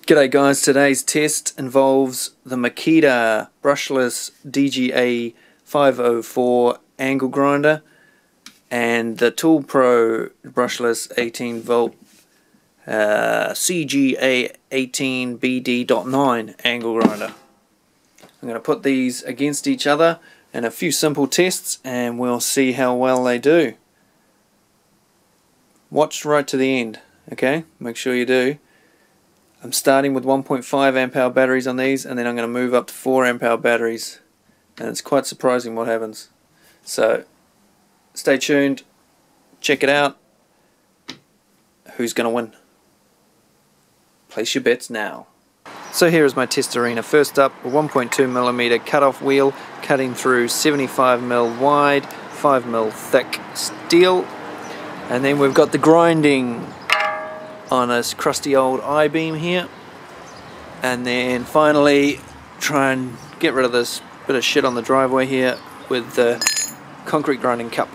G'day guys, today's test involves the Makita Brushless DGA 504 angle grinder and the ToolPRO Brushless 18 volt CGA 18BD.9 angle grinder. I'm going to put these against each other in a few simple tests and we'll see how well they do. Watch right to the end, okay? Make sure you do. I'm starting with 1.5 amp hour batteries on these, and then I'm going to move up to 4 amp hour batteries, and it's quite surprising what happens. So stay tuned, check it out. Who's going to win? Place your bets now. So here is my test arena. First up, a 1.2mm cut-off wheel cutting through 75mm wide, 5mm thick steel, and then we've got the grinding on this crusty old I-beam here, and then finally try and get rid of this bit of shit on the driveway here with the concrete grinding cup.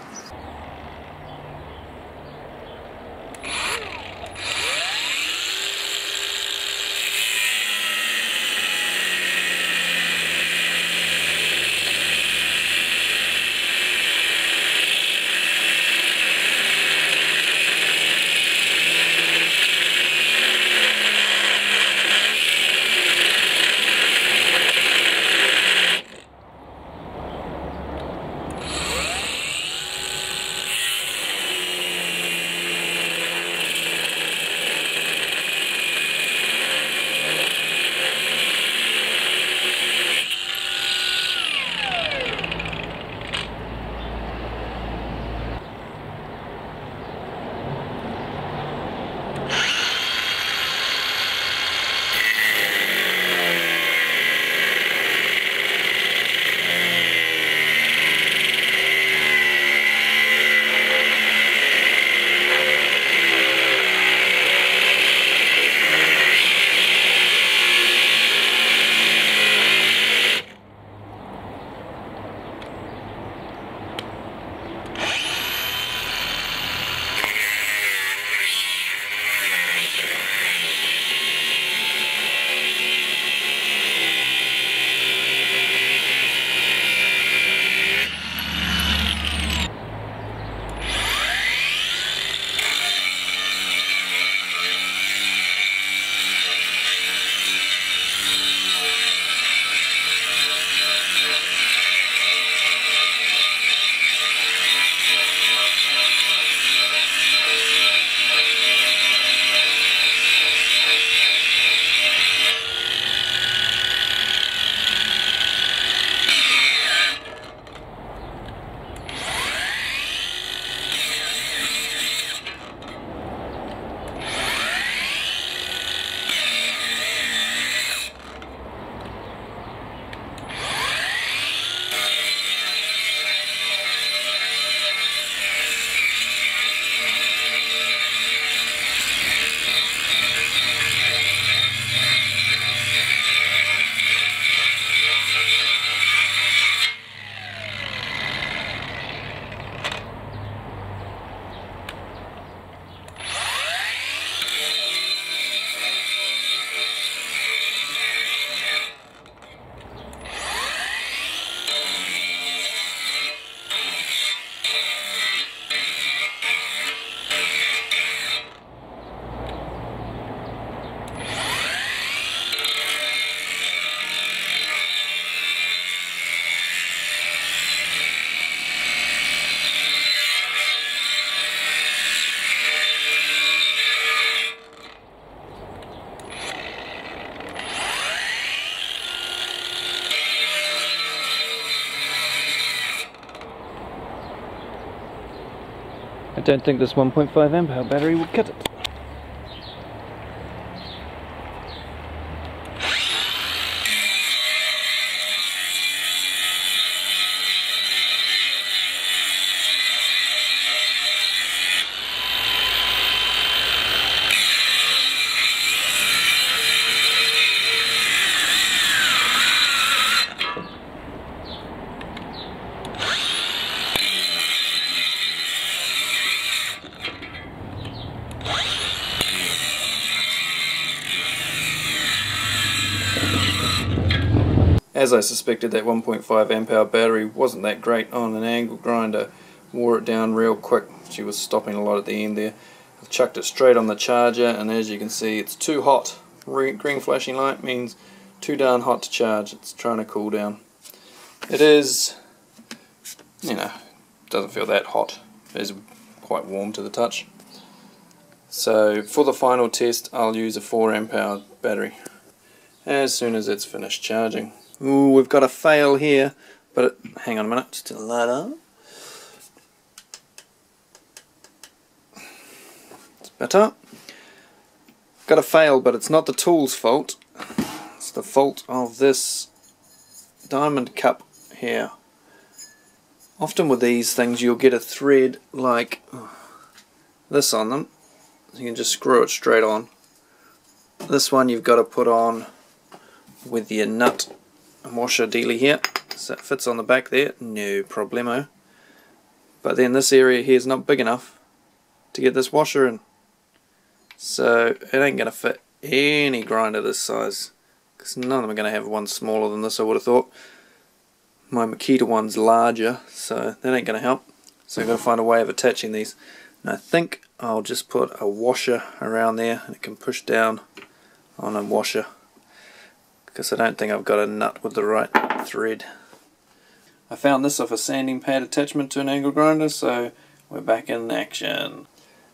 I don't think this 1.5 amp hour battery will cut it. As I suspected, that 1.5 amp hour battery wasn't that great on an angle grinder. Wore it down real quick. She was stopping a lot at the end there. I've chucked it straight on the charger, and as you can see, it's too hot. Green flashing light means too darn hot to charge. It's trying to cool down. It is, you know, doesn't feel that hot. It is quite warm to the touch. So for the final test, I'll use a 4 amp hour battery as soon as it's finished charging. Ooh, we've got a fail here, but hang on a minute, just to the light on. It's better. Got a fail, but it's not the tool's fault. It's the fault of this diamond cup here. Often with these things you'll get a thread like this on them. You can just screw it straight on. This one you've got to put on with your nut and washer dealy here. So it fits on the back there, no problemo. But then this area here is not big enough to get this washer in. So it ain't going to fit any grinder this size, because none of them are going to have one smaller than this, I would have thought. My Makita one's larger, so that ain't going to help. So I've got to find a way of attaching these. And I think I'll just put a washer around there, and it can push down on a washer, because I don't think I've got a nut with the right thread. I found this off a sanding pad attachment to an angle grinder, so we're back in action.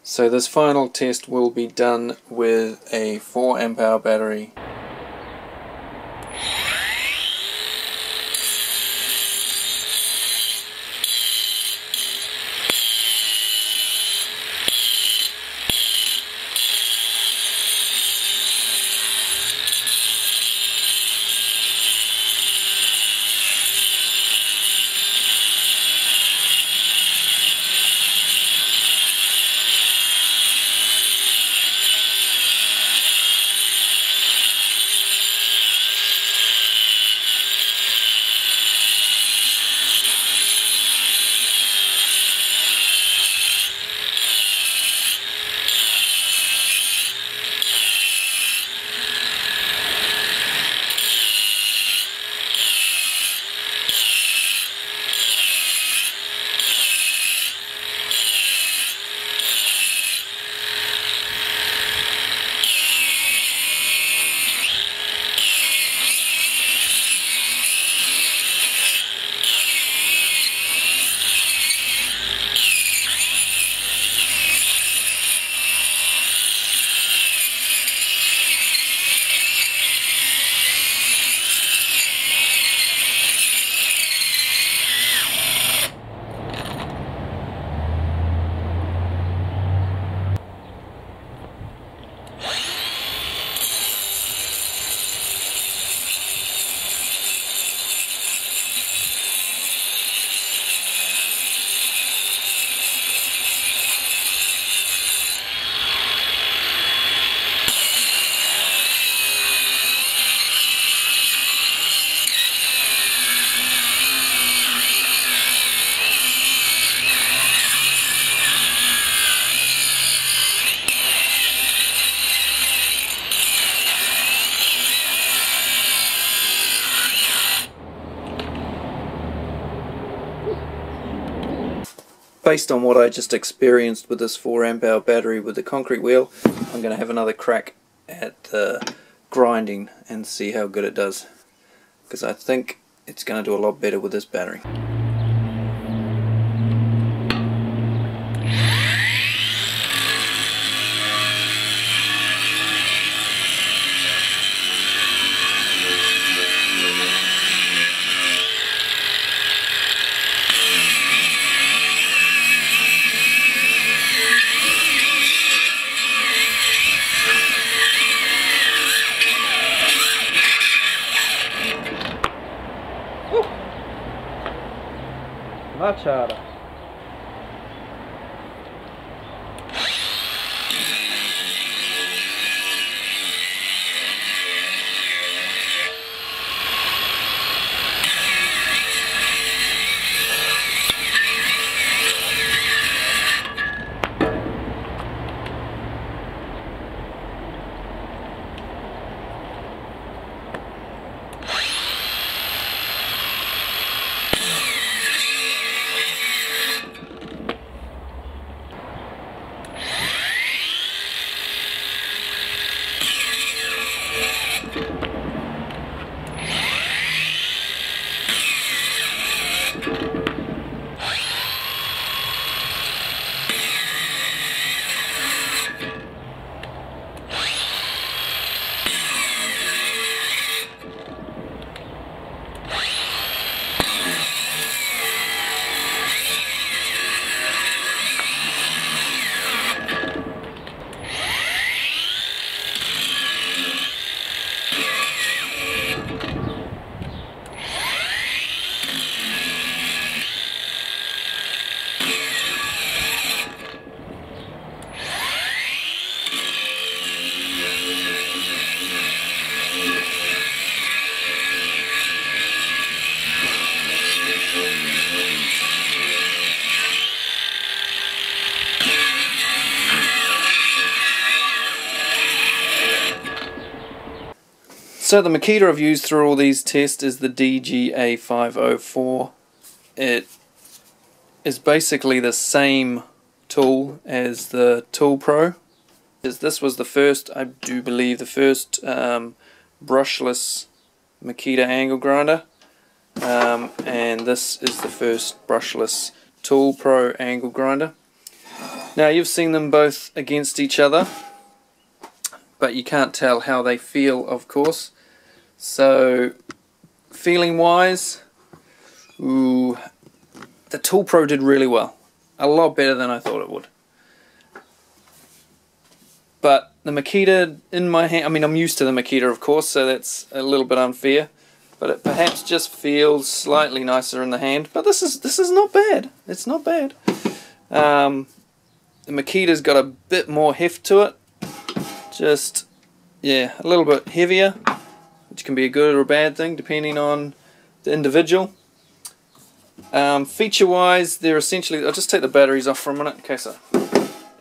So this final test will be done with a 4 amp hour battery. Based on what I just experienced with this 4 amp hour battery with the concrete wheel, I'm going to have another crack at grinding and see how good it does, because I think it's going to do a lot better with this battery. Much harder. So the Makita I've used through all these tests is the DGA504. It is basically the same tool as the ToolPRO. This was the first, I do believe, the first brushless Makita angle grinder, and this is the first brushless ToolPRO angle grinder. Now you've seen them both against each other, but you can't tell how they feel, of course. So feeling wise, ooh, the ToolPRO did really well. A lot better than I thought it would. But the Makita in my hand, I mean, I'm used to the Makita, of course, so that's a little bit unfair. But it perhaps just feels slightly nicer in the hand. But this is not bad. It's not bad. The Makita's got a bit more heft to it. Just, yeah, a little bit heavier, which can be a good or a bad thing depending on the individual. Feature-wise, they're essentially, I'll just take the batteries off for a minute in case I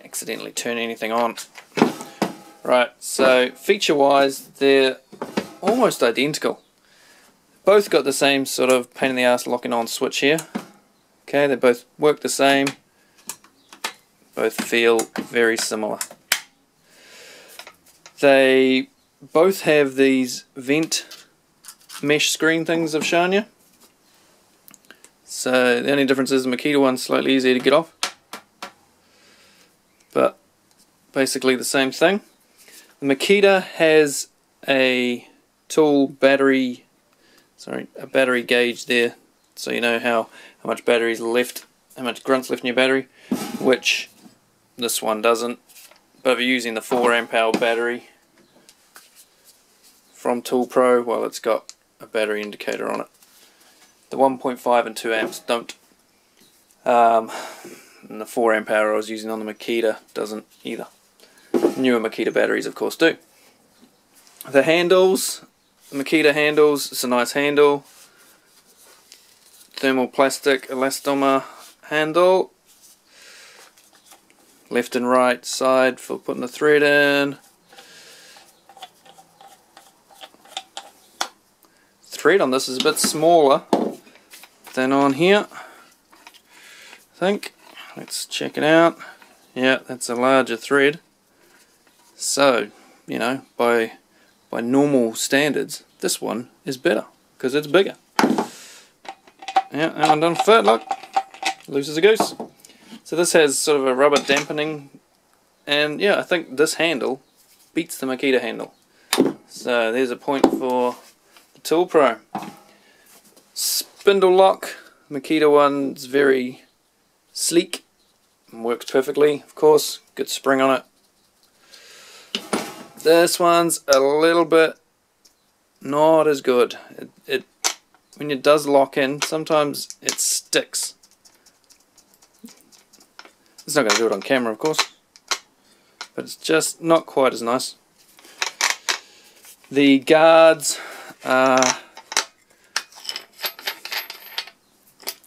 accidentally turn anything on. Right, so feature-wise, they're almost identical. Both got the same sort of pain in the ass locking on switch here. Okay, they both work the same. Both feel very similar. They both have these vent mesh screen things I've shown you. So the only difference is the Makita one's slightly easier to get off. But basically the same thing. The Makita has a battery gauge there, so you know how much battery's left, how much grunt's left in your battery, which this one doesn't. But if you're using the 4 amp hour battery from ToolPRO, well, it's got a battery indicator on it. The 1.5 and 2 amps don't. And the 4 amp hour I was using on the Makita doesn't either. Newer Makita batteries, of course, do. The handles, the Makita handles, it's a nice handle. Thermal plastic elastomer handle. Left and right side for putting the thread in. Thread on this is a bit smaller than on here, I think. Let's check it out. Yeah, that's a larger thread. So, you know, by normal standards, this one is better because it's bigger. Yeah, that one doesn't fit, look. Loose as a goose. So this has sort of a rubber dampening, and yeah, I think this handle beats the Makita handle. So there's a point for the ToolPRO. Spindle Lock, Makita one's very sleek and works perfectly, of course. Good spring on it. This one's a little bit not as good. When it does lock in, sometimes it sticks. It's not going to do it on camera, of course, but it's just not quite as nice. The guards are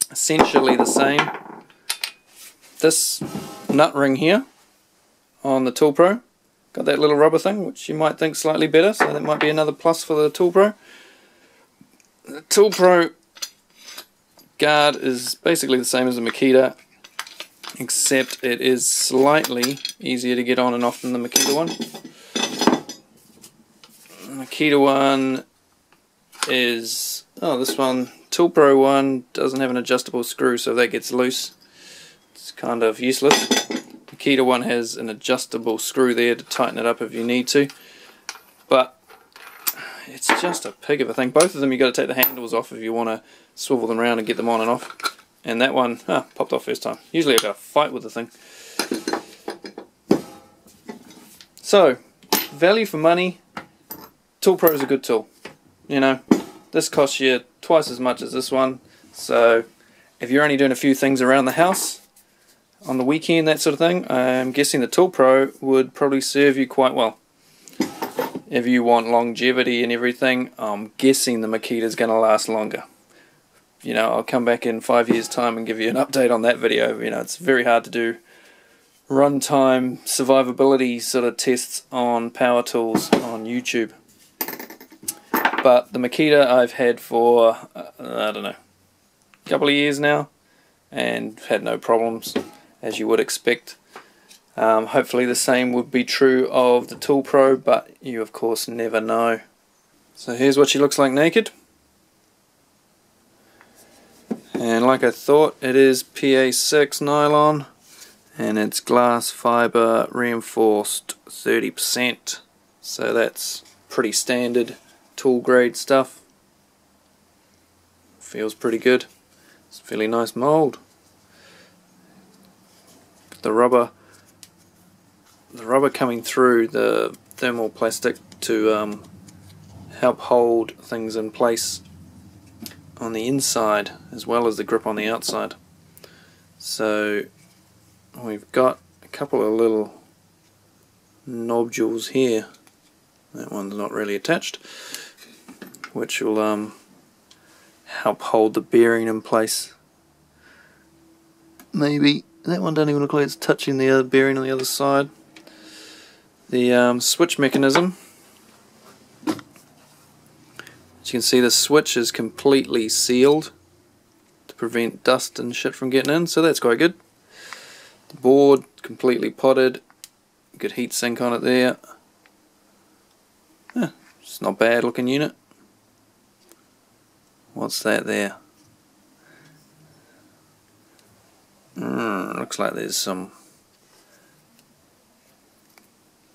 essentially the same. This nut ring here on the ToolPRO got that little rubber thing, which you might think slightly better, so that might be another plus for the ToolPRO. The ToolPRO guard is basically the same as the Makita, except it is slightly easier to get on and off than the Makita one. The Makita one is, this one, ToolPRO one, doesn't have an adjustable screw, so if that gets loose, it's kind of useless. Makita one has an adjustable screw there to tighten it up if you need to, but it's just a pig of a thing. Both of them, you've got to take the handles off if you want to swivel them around and get them on and off. And that one, popped off first time. Usually I've got to fight with the thing. So, value for money, ToolPRO is a good tool. You know, this costs you twice as much as this one. So, if you're only doing a few things around the house, on the weekend, that sort of thing, I'm guessing the ToolPRO would probably serve you quite well. If you want longevity and everything, I'm guessing the Makita is going to last longer. You know, I'll come back in 5 years' time and give you an update on that video. You know, it's very hard to do runtime survivability sort of tests on power tools on YouTube. But the Makita I've had for, I don't know, a couple of years now, and had no problems, as you would expect. Hopefully the same would be true of the ToolPRO, but you of course never know. So here's what she looks like naked. And like I thought, it is PA6 nylon, and it's glass fiber reinforced 30%. So that's pretty standard tool grade stuff. Feels pretty good. It's a fairly nice mold. The rubber coming through the thermal plastic to help hold things in place on the inside as well as the grip on the outside. So we've got a couple of little nodules here. That one's not really attached, which will help hold the bearing in place. Maybe that one doesn't even look like it's touching the other bearing on the other side. The switch mechanism, as you can see, the switch is completely sealed to prevent dust and shit from getting in, so that's quite good. The board completely potted, good heat sink on it there. It's not a bad looking unit. What's that there? Looks like there's some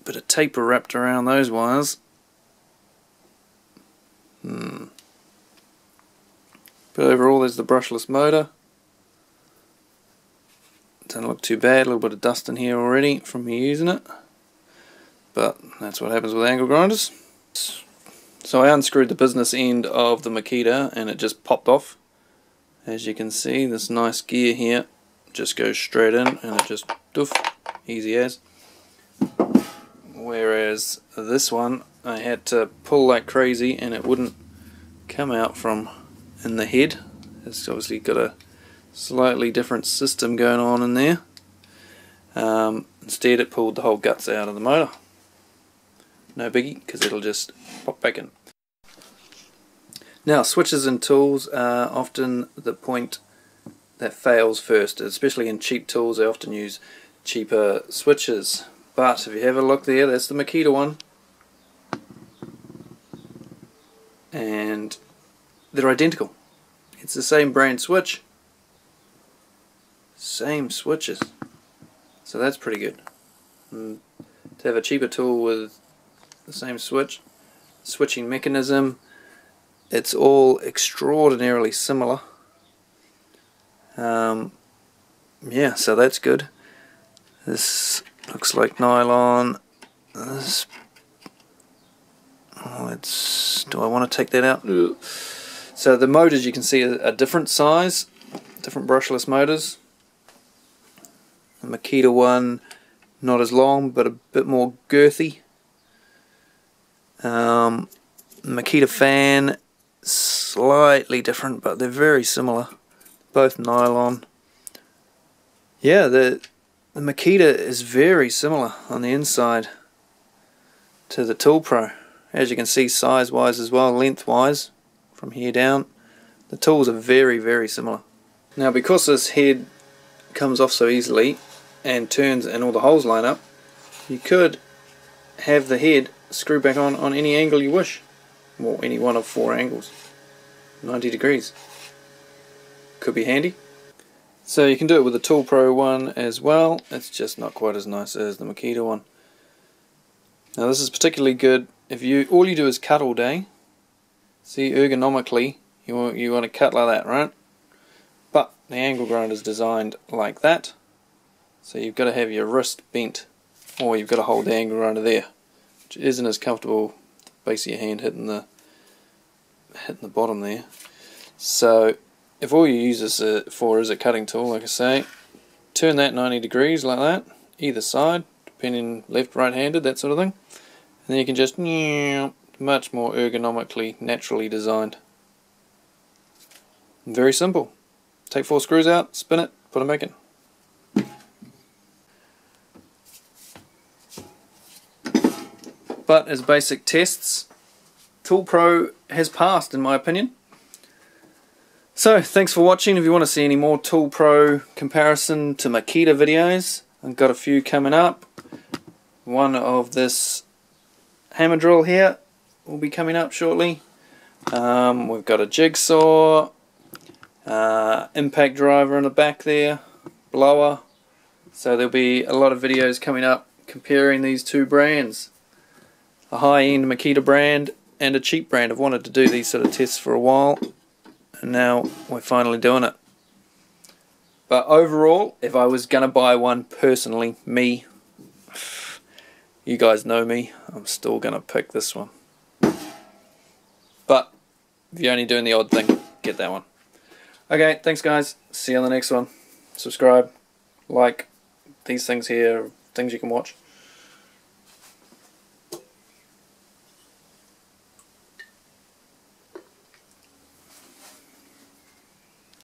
bit of taper wrapped around those wires. But overall there's the brushless motor. Doesn't look too bad, a little bit of dust in here already from me using it. But that's what happens with angle grinders. So I unscrewed the business end of the Makita and it just popped off. As you can see, this nice gear here just goes straight in and it just doof, easy as. Whereas this one I had to pull like crazy and it wouldn't come out from in the head. It's obviously got a slightly different system going on in there. Instead it pulled the whole guts out of the motor. No biggie, because it'll just pop back in. Now, switches and tools are often the point that fails first, especially in cheap tools. They often use cheaper switches. But if you have a look there, that's the Makita one. And they're identical. It's the same brand switch. Same switches. So that's pretty good. And to have a cheaper tool with the same switching mechanism, it's all extraordinarily similar. Yeah, so that's good. This looks like nylon. This, do I want to take that out? So the motors, you can see, are different size, different brushless motors. The Makita one, not as long, but a bit more girthy. Makita fan, slightly different, but they're very similar. Both nylon. Yeah, the Makita is very similar on the inside to the ToolPRO. As you can see, size-wise as well, length-wise, from here down, the tools are very, very similar. Now, because this head comes off so easily and turns and all the holes line up, you could have the head screw back on any angle you wish. Well, any one of 4 angles. 90 degrees. Could be handy. So you can do it with the ToolPRO one as well. It's just not quite as nice as the Makita one. Now this is particularly good if all you do is cut all day. See, ergonomically you want to cut like that, right? But the angle grinder is designed like that. So you've got to have your wrist bent, or you've got to hold the angle grinder there, which isn't as comfortable. The base of your hand hitting the bottom there. So if all you use this for is a cutting tool, like I say, turn that 90 degrees like that, either side, depending left, right handed, that sort of thing, and then you can just much more ergonomically, naturally designed. Very simple. Take 4 screws out, spin it, put them back in. But as basic tests, ToolPRO has passed, in my opinion. So, thanks for watching. If you want to see any more ToolPRO comparison to Makita videos, I've got a few coming up. One of this hammer drill here will be coming up shortly. We've got a jigsaw, impact driver in the back there, blower. So there'll be a lot of videos coming up comparing these two brands. A high-end Makita brand and a cheap brand. I've wanted to do these sort of tests for a while, and now we're finally doing it. But overall, if I was going to buy one personally, me, you guys know me, I'm still going to pick this one. But if you're only doing the odd thing, get that one. Okay, thanks guys. See you on the next one. Subscribe, like, these things here, things you can watch.